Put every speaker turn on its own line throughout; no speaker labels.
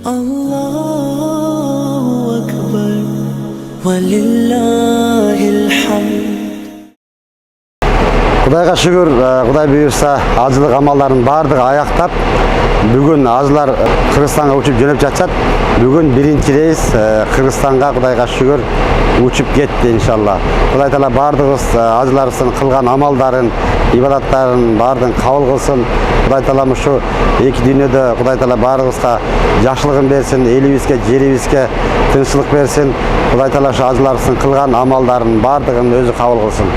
Allahu Akbar, Walillahil hamd.
Құдайға шүгір, Құдай бұйырса, ажылық амалдарын бардығы аяқтап, бүгін ажылар Қырғызстанға ұшып жөніп жатсат. Бүгін бірінші рейс Қырғызстанға Құдайға шүгір ұшып кетті, иншалла. Құдай тағала бардығыз ажыларысын қылған амалдарын, ибадаттарын бардың қабыл қылсын. Құдай тағала мұшу екі дүниеде Құдай тағала бардығызға жақсылығын берсін, елімізге, жерімізге тыныштық берсін. Құдай тағала ажыларысын қылған амалдарын бардығын өзі қабыл қылсын.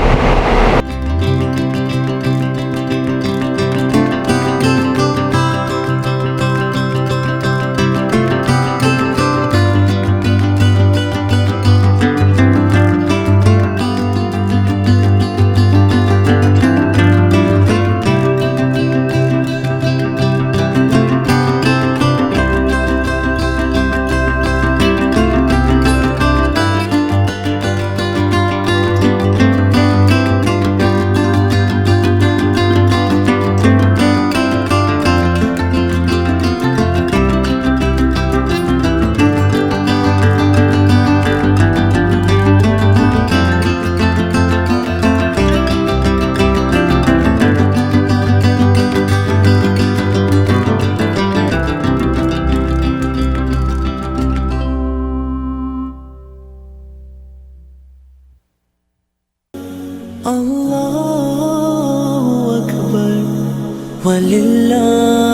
Allahu Akbar, Walillahil